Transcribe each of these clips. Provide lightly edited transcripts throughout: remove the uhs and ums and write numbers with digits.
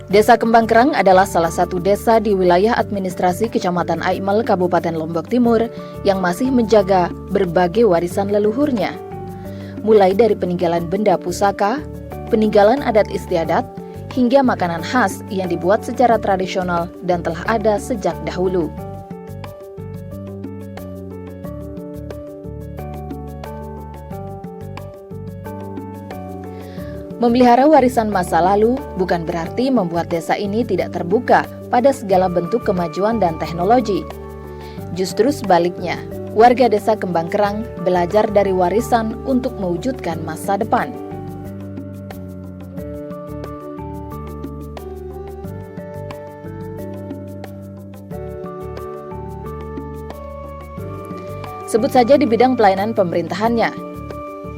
Desa Kembang Kerang adalah salah satu desa di wilayah administrasi Kecamatan Aimel, Kabupaten Lombok Timur yang masih menjaga berbagai warisan leluhurnya. Mulai dari peninggalan benda pusaka, peninggalan adat istiadat, hingga makanan khas yang dibuat secara tradisional dan telah ada sejak dahulu. Memelihara warisan masa lalu bukan berarti membuat desa ini tidak terbuka pada segala bentuk kemajuan dan teknologi. Justru sebaliknya, warga desa Kembang Kerang belajar dari warisan untuk mewujudkan masa depan. Sebut saja di bidang pelayanan pemerintahannya.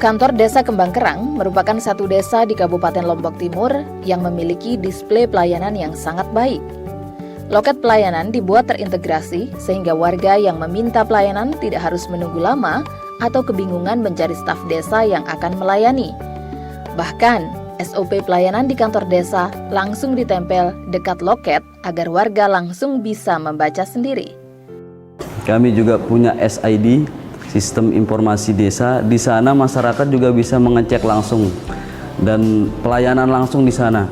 Kantor Desa Kembang Kerang merupakan satu desa di Kabupaten Lombok Timur yang memiliki display pelayanan yang sangat baik. Loket pelayanan dibuat terintegrasi sehingga warga yang meminta pelayanan tidak harus menunggu lama atau kebingungan mencari staf desa yang akan melayani. Bahkan, SOP pelayanan di kantor desa langsung ditempel dekat loket agar warga langsung bisa membaca sendiri. Kami juga punya SID, Sistem Informasi Desa. Di sana masyarakat juga bisa mengecek langsung dan pelayanan langsung di sana.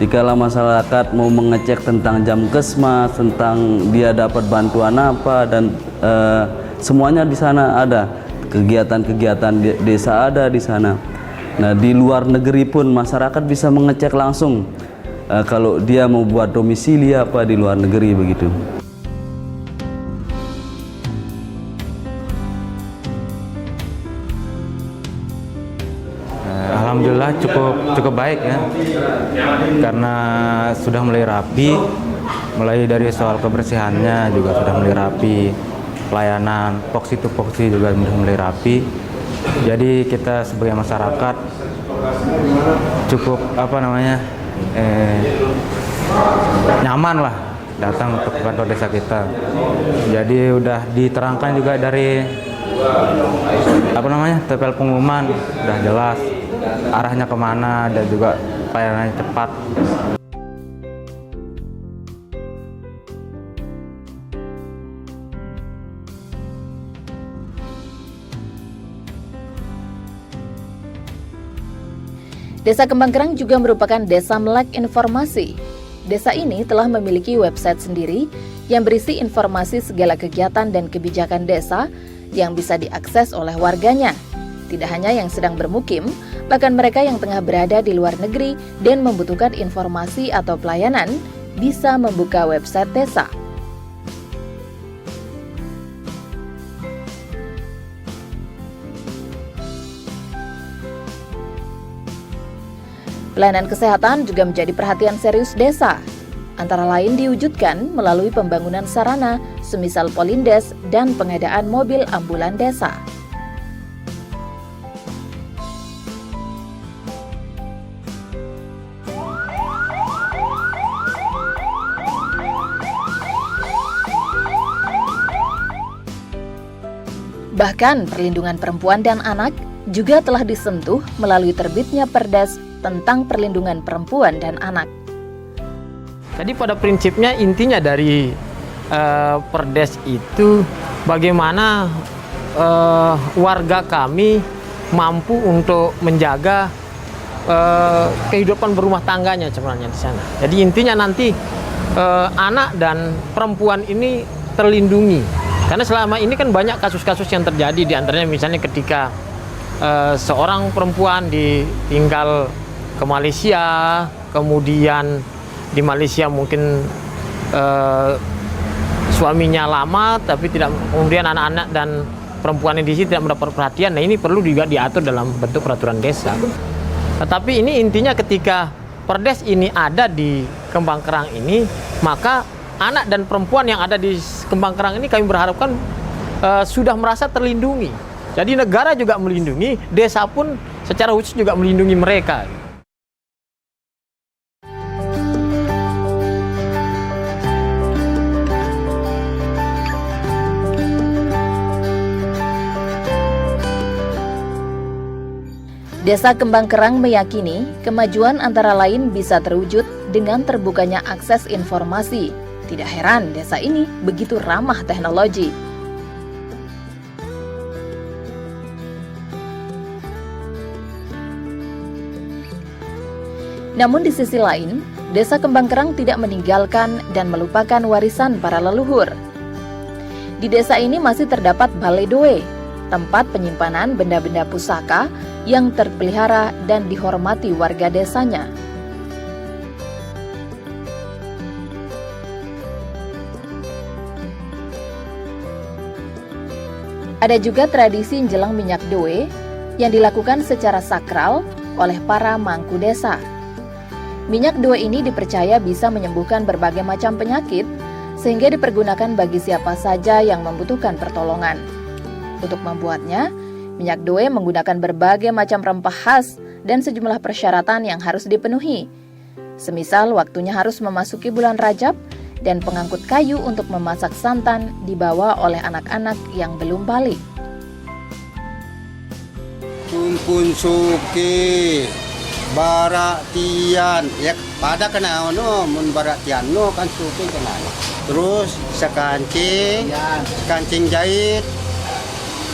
Dikala masyarakat mau mengecek tentang jam kesmas, tentang dia dapat bantuan apa, dan semuanya di sana ada. Kegiatan-kegiatan desa ada di sana. Nah, di luar negeri pun masyarakat bisa mengecek langsung kalau dia mau buat domisili apa di luar negeri begitu. Alhamdulillah cukup baik ya, karena sudah mulai rapi, mulai dari soal kebersihannya juga sudah mulai rapi, pelayanan poksi to poksi juga sudah mulai rapi. Jadi kita sebagai masyarakat cukup nyaman lah datang untuk kantor desa kita. Jadi udah diterangkan juga dari tempel pengumuman, udah jelas arahnya kemana dan juga pelayanannya cepat. Desa Kembang Kerang juga merupakan desa melek informasi. Desa ini telah memiliki website sendiri yang berisi informasi segala kegiatan dan kebijakan desa yang bisa diakses oleh warganya. Tidak hanya yang sedang bermukim, bahkan mereka yang tengah berada di luar negeri dan membutuhkan informasi atau pelayanan bisa membuka website desa. Pelayanan kesehatan juga menjadi perhatian serius desa. Antara lain diwujudkan melalui pembangunan sarana, semisal Polindes dan pengadaan mobil ambulan desa. Bahkan perlindungan perempuan dan anak juga telah disentuh melalui terbitnya Perdes tentang perlindungan perempuan dan anak. Jadi pada prinsipnya intinya dari Perdes itu bagaimana warga kami mampu untuk menjaga kehidupan berumah tangganya sebenarnya di sana. Jadi intinya nanti anak dan perempuan ini terlindungi. Karena selama ini kan banyak kasus-kasus yang terjadi, di antaranya misalnya ketika seorang perempuan ditinggal ke Malaysia, kemudian di Malaysia mungkin suaminya lama, tapi tidak, kemudian anak-anak dan perempuan di sini tidak mendapat perhatian. Nah, ini perlu juga diatur dalam bentuk peraturan desa. Tetapi ini intinya ketika Perdes ini ada di Kembang Kerang ini, maka anak dan perempuan yang ada di Kembang Kerang ini kami berharapkan sudah merasa terlindungi. Jadi negara juga melindungi, desa pun secara khusus juga melindungi mereka. Desa Kembang Kerang meyakini kemajuan antara lain bisa terwujud dengan terbukanya akses informasi. Tidak heran desa ini begitu ramah teknologi. Namun di sisi lain, Desa Kembang Kerang tidak meninggalkan dan melupakan warisan para leluhur. Di desa ini masih terdapat Balai Doe, tempat penyimpanan benda-benda pusaka yang terpelihara dan dihormati warga desanya. Ada juga tradisi menjelang minyak doe yang dilakukan secara sakral oleh para mangku desa. Minyak doe ini dipercaya bisa menyembuhkan berbagai macam penyakit, sehingga dipergunakan bagi siapa saja yang membutuhkan pertolongan. Untuk membuatnya, minyak doe menggunakan berbagai macam rempah khas dan sejumlah persyaratan yang harus dipenuhi. Semisal waktunya harus memasuki bulan Rajab dan pengangkut kayu untuk memasak santan dibawa oleh anak-anak yang belum balik. Tumpun suki baratian ya pada kena mun baratian kan suki kena. Terus sekancing jahit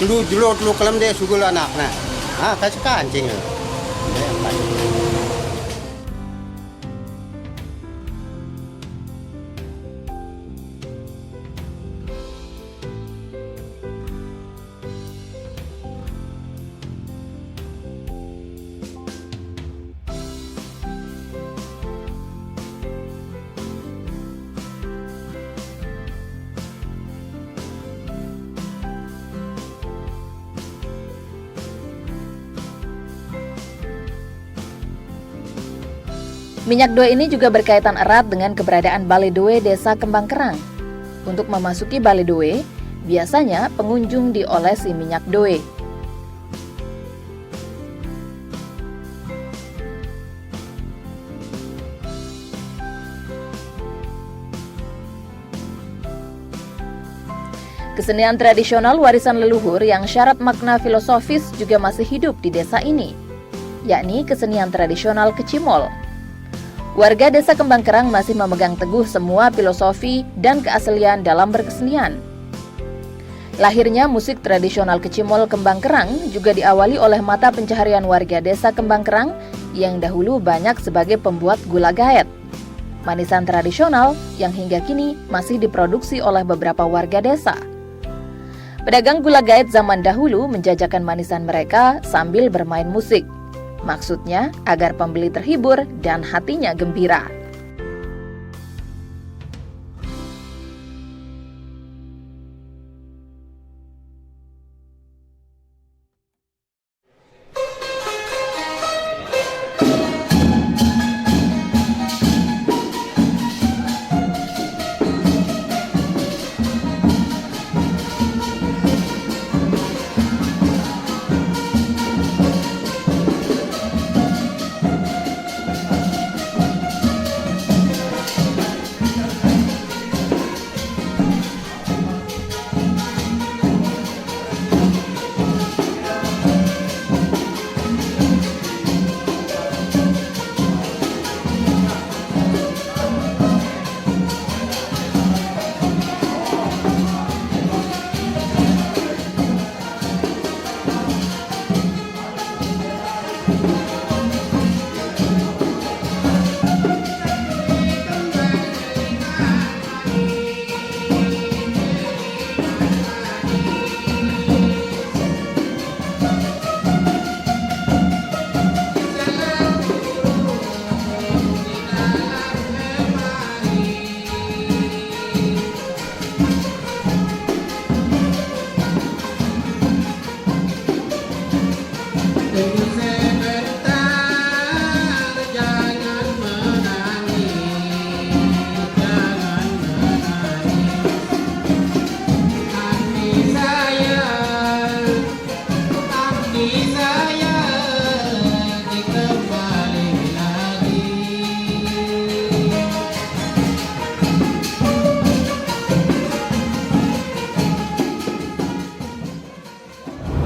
dulu kelam deh sugul anaknya. Kasih kancing. Minyak doe ini juga berkaitan erat dengan keberadaan Balai Doe Desa Kembang Kerang. Untuk memasuki Balai Doe, biasanya pengunjung diolesi minyak doe. Kesenian tradisional warisan leluhur yang syarat makna filosofis juga masih hidup di desa ini, yakni kesenian tradisional Kecimol. Warga Desa Kembang Kerang masih memegang teguh semua filosofi dan keaslian dalam berkesenian. Lahirnya musik tradisional Kecimol Kembang Kerang juga diawali oleh mata pencaharian warga Desa Kembang Kerang yang dahulu banyak sebagai pembuat gula gaet, manisan tradisional yang hingga kini masih diproduksi oleh beberapa warga desa. Pedagang gula gaet zaman dahulu menjajakan manisan mereka sambil bermain musik. Maksudnya agar pembeli terhibur dan hatinya gembira.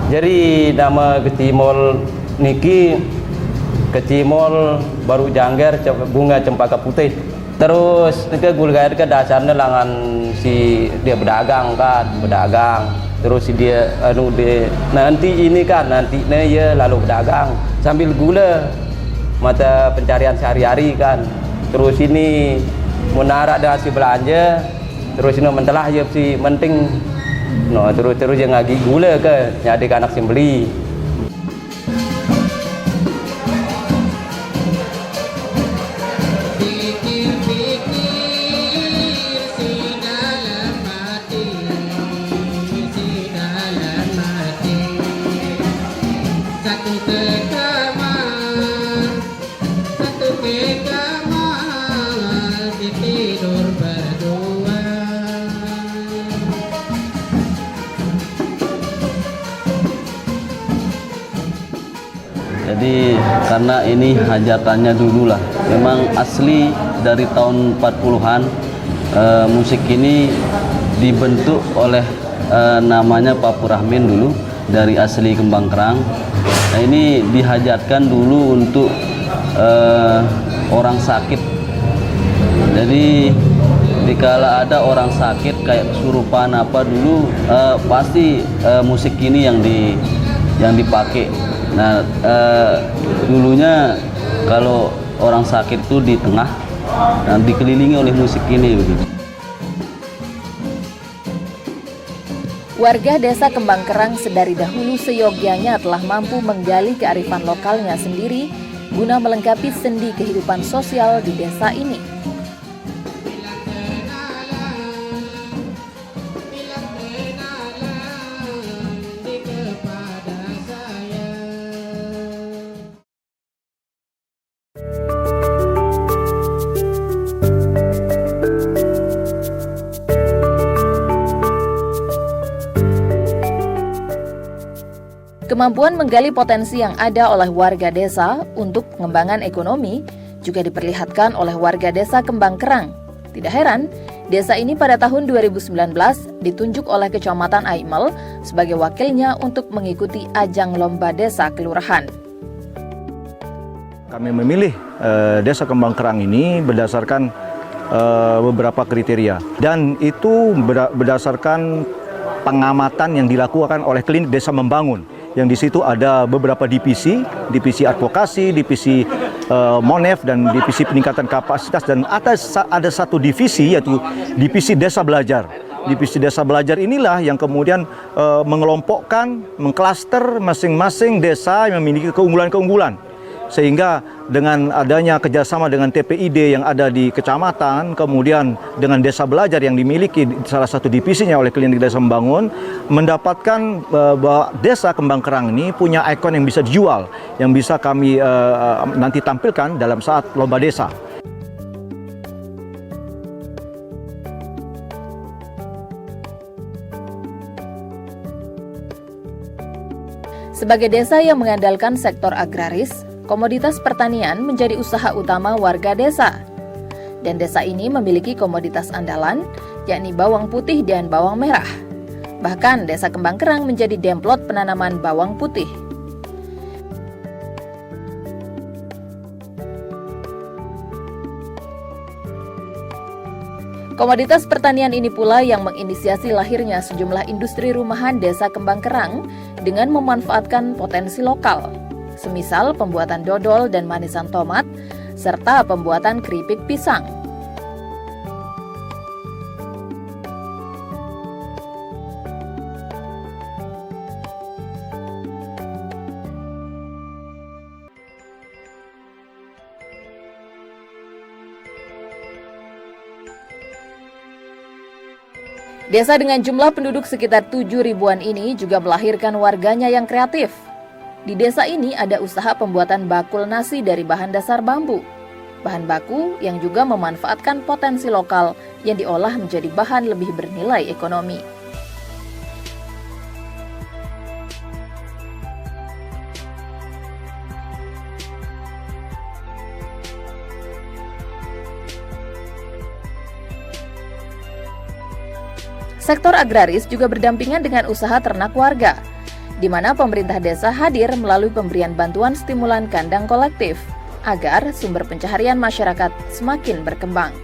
Jadi nama Kecimol niki Kecimol baru jangger bunga cempaka putih. Terus ke gulgair ke dasarnya langan si dia berdagang kan, berdagang. Terus dia nanti ini kan nantinya ya lalu berdagang sambil gula mata pencarian sehari-hari kan. Terus ini menarak dengan si belanja, terus ini mentelah ya si menting. No, terus yang lagi gula ke nyadi anak sembeli. Jadi karena ini hajatannya dulu lah, memang asli dari tahun 40-an musik ini dibentuk oleh namanya Pak Purahmin dulu dari asli Kembang Kerang. Nah, ini dihajatkan dulu untuk orang sakit. Jadi dikala ada orang sakit kayak kesurupan apa dulu pasti musik ini yang dipakai. Nah, dulunya kalau orang sakit itu di tengah, dikelilingi oleh musik ini begitu. Warga desa Kembang Kerang sedari dahulu seyogyanya telah mampu menggali kearifan lokalnya sendiri guna melengkapi sendi kehidupan sosial di desa ini. Kemampuan menggali potensi yang ada oleh warga desa untuk pengembangan ekonomi juga diperlihatkan oleh warga desa Kembang Kerang. Tidak heran, desa ini pada tahun 2019 ditunjuk oleh Kecamatan Aimel sebagai wakilnya untuk mengikuti ajang lomba desa kelurahan. Kami memilih desa Kembang Kerang ini berdasarkan beberapa kriteria, dan itu berdasarkan pengamatan yang dilakukan oleh klinik desa membangun. Yang di situ ada beberapa divisi advokasi, divisi Monef, dan divisi peningkatan kapasitas, dan ada satu divisi yaitu divisi desa belajar. Divisi desa belajar inilah yang kemudian mengelompokkan, mengklaster masing-masing desa yang memiliki keunggulan-keunggulan. Sehingga dengan adanya kerjasama dengan TPID yang ada di kecamatan, kemudian dengan desa belajar yang dimiliki salah satu divisinya oleh klinik desa membangun, mendapatkan bahwa desa Kembang Kerang ini punya ikon yang bisa dijual, yang bisa kami nanti tampilkan dalam saat lomba desa. Sebagai desa yang mengandalkan sektor agraris, komoditas pertanian menjadi usaha utama warga desa. Dan desa ini memiliki komoditas andalan, yakni bawang putih dan bawang merah. Bahkan desa Kembang Kerang menjadi demplot penanaman bawang putih. Komoditas pertanian ini pula yang menginisiasi lahirnya sejumlah industri rumahan desa Kembang Kerang dengan memanfaatkan potensi lokal, semisal pembuatan dodol dan manisan tomat, serta pembuatan keripik pisang. Desa dengan jumlah penduduk sekitar 7 ribuan ini juga melahirkan warganya yang kreatif. Di desa ini ada usaha pembuatan bakul nasi dari bahan dasar bambu. Bahan baku yang juga memanfaatkan potensi lokal yang diolah menjadi bahan lebih bernilai ekonomi. Sektor agraris juga berdampingan dengan usaha ternak warga. di mana pemerintah desa hadir melalui pemberian bantuan stimulan kandang kolektif agar sumber pencaharian masyarakat semakin berkembang.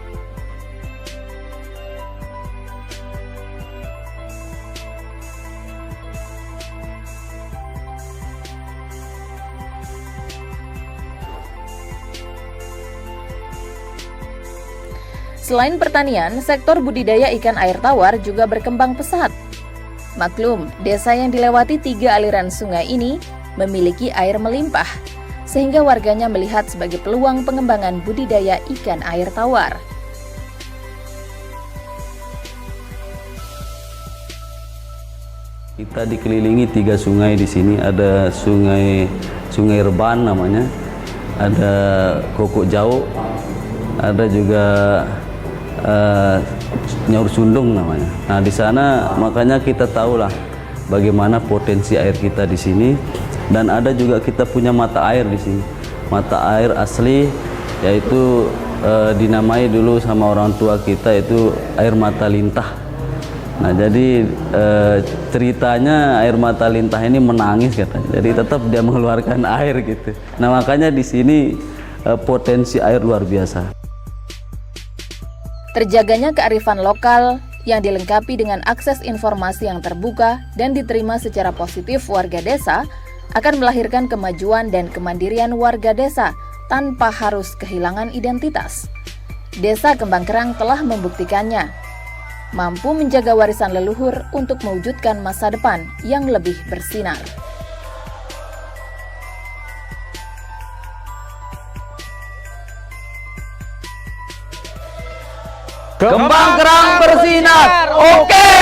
Selain pertanian, sektor budidaya ikan air tawar juga berkembang pesat. Maklum, desa yang dilewati 3 aliran sungai ini memiliki air melimpah, sehingga warganya melihat sebagai peluang pengembangan budidaya ikan air tawar. Kita dikelilingi 3 sungai di sini, ada sungai Reban namanya, ada Kokok Jauh, ada juga Nyaur Sundung namanya. Nah, di sana makanya kita tahulah bagaimana potensi air kita di sini, dan ada juga kita punya mata air di sini. Mata air asli yaitu dinamai dulu sama orang tua kita itu air mata lintah. Nah, jadi ceritanya air mata lintah ini menangis katanya. Jadi tetap dia mengeluarkan air gitu. Nah, makanya di sini potensi air luar biasa. Terjaganya kearifan lokal yang dilengkapi dengan akses informasi yang terbuka dan diterima secara positif warga desa akan melahirkan kemajuan dan kemandirian warga desa tanpa harus kehilangan identitas. Desa Kembang Kerang telah membuktikannya, mampu menjaga warisan leluhur untuk mewujudkan masa depan yang lebih bersinar. Kembang Kerang bersinar, oke!